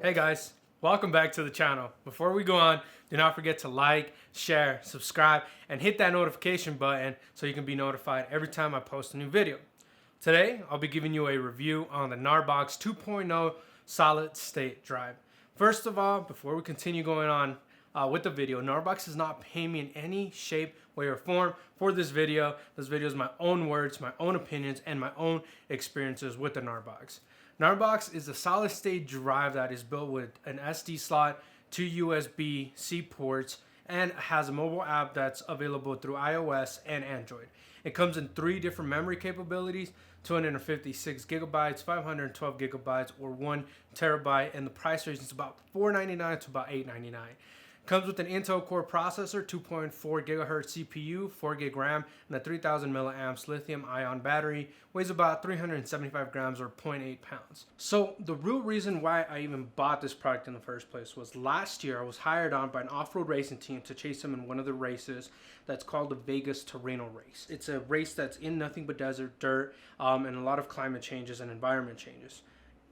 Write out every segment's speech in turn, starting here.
Hey guys, welcome back to the channel. Before we go on, do not forget to like, share, subscribe, and hit that notification button so you can be notified every time I post a new video. Today, I'll be giving you a review on the Gnarbox 2.0 solid state drive. First of all, before we continue going on with the video, Gnarbox is not paying me in any shape, way, or form for this video. This video is my own words, my own opinions, and my own experiences with the Gnarbox. Gnarbox is a solid state drive that is built with an SD slot, 2 USB-C ports, and has a mobile app that's available through iOS and Android. It comes in 3 different memory capabilities: 256 gigabytes, 512 gigabytes, or 1 terabyte, and the price range is about $4.99 to about $8.99. Comes with an Intel Core processor, 2.4 gigahertz CPU, 4 gig RAM, and a 3000 milliamps lithium-ion battery. Weighs about 375 grams or 0.8 pounds. So the real reason why I even bought this product in the first place was last year I was hired on by an off-road racing team to chase them in one of the races that's called the Vegas to Reno race. It's a race that's in nothing but desert, dirt, and a lot of climate changes and environment changes.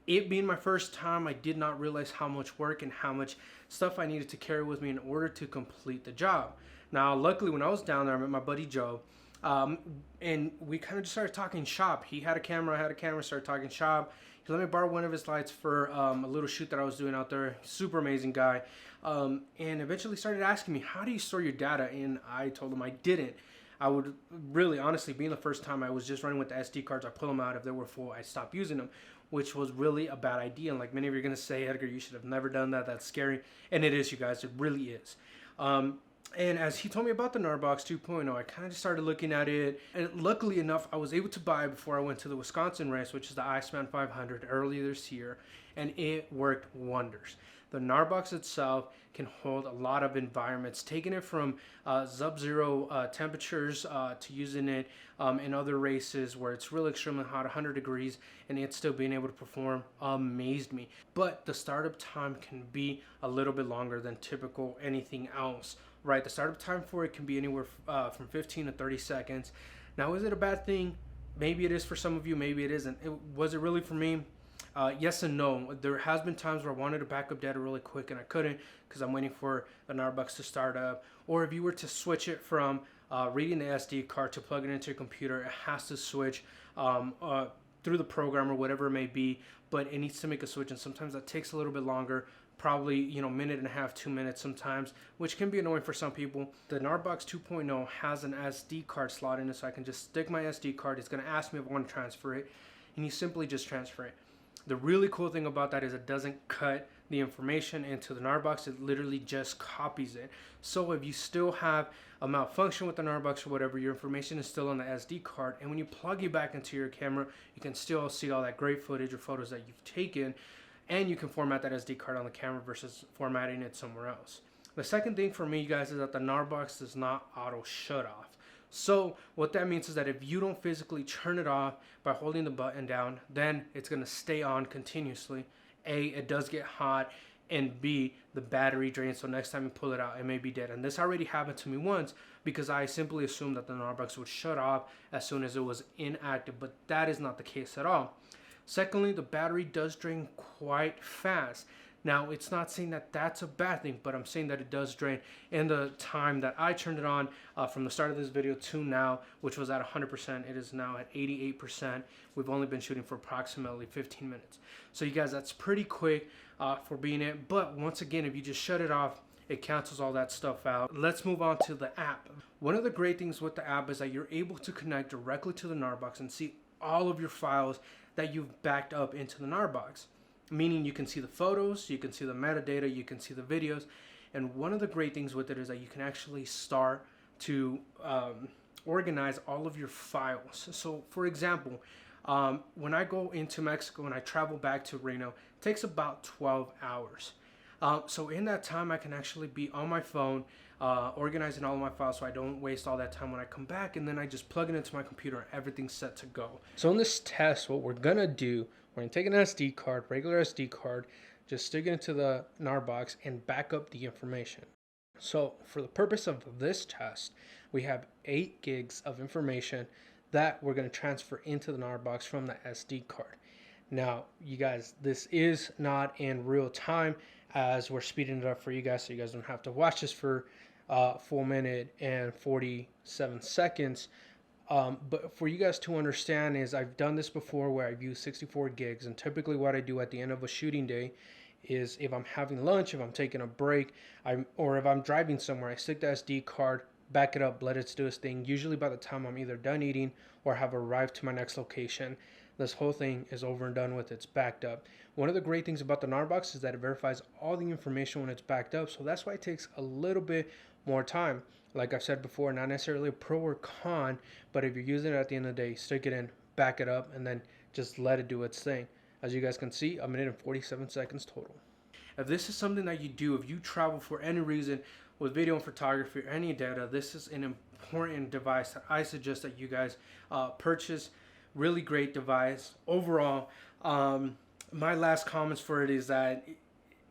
It being my first time, I did not realize how much work and how much stuff I needed to carry with me in order to complete the job. Now, luckily, when I was down there, I met my buddy Joe, and we kind of just started talking shop. He had a camera, I had a camera, started talking shop. He let me borrow one of his lights for a little shoot that I was doing out there. Super amazing guy. And eventually started asking me, how do you store your data? And I told him I didn't. I would really, honestly, being the first time, I was just running with the SD cards. I pull them out. If they were full, I stopped using them, which was really a bad idea. And like many of you are going to say, Edgar, you should have never done that. That's scary. And it is, you guys. It really is. And as he told me about the Gnarbox 2.0, I kind of just started looking at it. And luckily enough, I was able to buy it before I went to the Wisconsin race, which is the Iceman 500 earlier this year. And it worked wonders. The Gnarbox itself can hold a lot of environments, taking it from sub-zero temperatures to using it in other races where it's really extremely hot, 100 degrees, and it's still being able to perform amazed me. But the startup time can be a little bit longer than typical anything else, right? The startup time for it can be anywhere from 15 to 30 seconds. Now, is it a bad thing? Maybe it is for some of you, maybe it isn't. Was it really for me? Yes and no. There has been times where I wanted to back up data really quick and I couldn't because I'm waiting for the Gnarbox to start up. Or if you were to switch it from reading the SD card to plug it into your computer, it has to switch through the program or whatever it may be, but it needs to make a switch, and sometimes that takes a little bit longer, probably minute and a half, 2 minutes sometimes, which can be annoying for some people. The Gnarbox 2.0 has an SD card slot in it, so I can just stick my SD card. It's going to ask me if I want to transfer it, and you simply just transfer it. The really cool thing about that is it doesn't cut the information into the Gnarbox. It literally just copies it. So if you still have a malfunction with the Gnarbox or whatever, your information is still on the SD card. And when you plug it back into your camera, you can still see all that great footage or photos that you've taken. And you can format that SD card on the camera versus formatting it somewhere else. The second thing for me, you guys, is that the Gnarbox does not auto shut off. So what that means is that if you don't physically turn it off by holding the button down, then it's going to stay on continuously. A, it does get hot, and B, the battery drains, so next time you pull it out, it may be dead. And this already happened to me once because I simply assumed that the Gnarbox would shut off as soon as it was inactive, but that is not the case at all. Secondly, the battery does drain quite fast. Now, it's not saying that that's a bad thing, but I'm saying that it does drain. In the time that I turned it on from the start of this video to now, which was at 100%, it is now at 88%. We've only been shooting for approximately 15 minutes. So you guys, that's pretty quick for being it. But once again, if you just shut it off, it cancels all that stuff out. Let's move on to the app. One of the great things with the app is that you're able to connect directly to the Gnarbox and see all of your files that you've backed up into the Gnarbox. Meaning you can see the photos, you can see the metadata, you can see the videos. And one of the great things with it is that you can actually start to organize all of your files. So for example, when I go into Mexico and I travel back to Reno, it takes about 12 hours. So in that time, I can actually be on my phone, organizing all of my files so I don't waste all that time when I come back, and then I just plug it into my computer and everything's set to go. So in this test, what we're gonna do, we're gonna take an SD card, regular SD card, just stick it into the Gnarbox and back up the information. So for the purpose of this test, we have 8 gigs of information that we're gonna transfer into the Gnarbox from the SD card. Now, you guys, this is not in real time, as we're speeding it up for you guys, so you guys don't have to watch this for 4 minute and 47 seconds. But for you guys to understand is I've done this before where I've used 64 gigs, and typically what I do at the end of a shooting day is if I'm having lunch, if I'm taking a break, or if I'm driving somewhere, I stick the SD card, back it up, let it do its thing. Usually by the time I'm either done eating or have arrived to my next location, this whole thing is over and done with. It's backed up. One of the great things about the Gnarbox is that it verifies all the information when it's backed up, so that's why it takes a little bit more time. Like I've said before, not necessarily a pro or con, but if you're using it at the end of the day, stick it in, back it up, and then just let it do its thing. As you guys can see, a minute and 47 seconds total. If this is something that you do, if you travel for any reason with video and photography or any data, this is an important device that I suggest that you guys purchase. Really great device. Overall, my last comments for it is that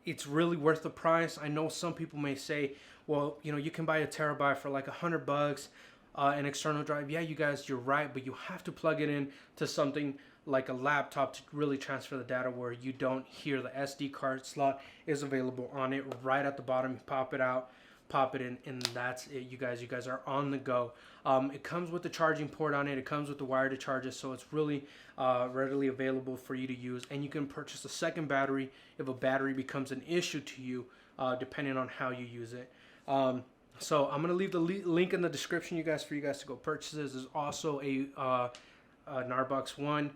it's really worth the price. I know some people may say, well, you know, you can buy a terabyte for like $100, an external drive. Yeah, you guys, you're right, but you have to plug it in to something like a laptop to really transfer the data where you don't hear the SD card slot is available on it right at the bottom. You pop it out, pop it in, and that's it. You guys are on the go. It comes with the charging port on it. It comes with the wire to charge it, so it's really readily available for you to use. And you can purchase a second battery if a battery becomes an issue to you, depending on how you use it. So I'm gonna leave the link in the description, you guys, for you guys to go purchase this. There's also a Gnarbox One,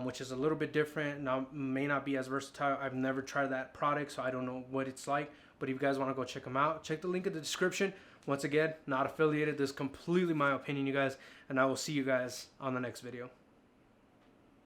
which is a little bit different. Now, may not be as versatile. I've never tried that product, so I don't know what it's like. But if you guys want to go check them out, check the link in the description. Once again, not affiliated. This is completely my opinion, you guys. And I will see you guys on the next video.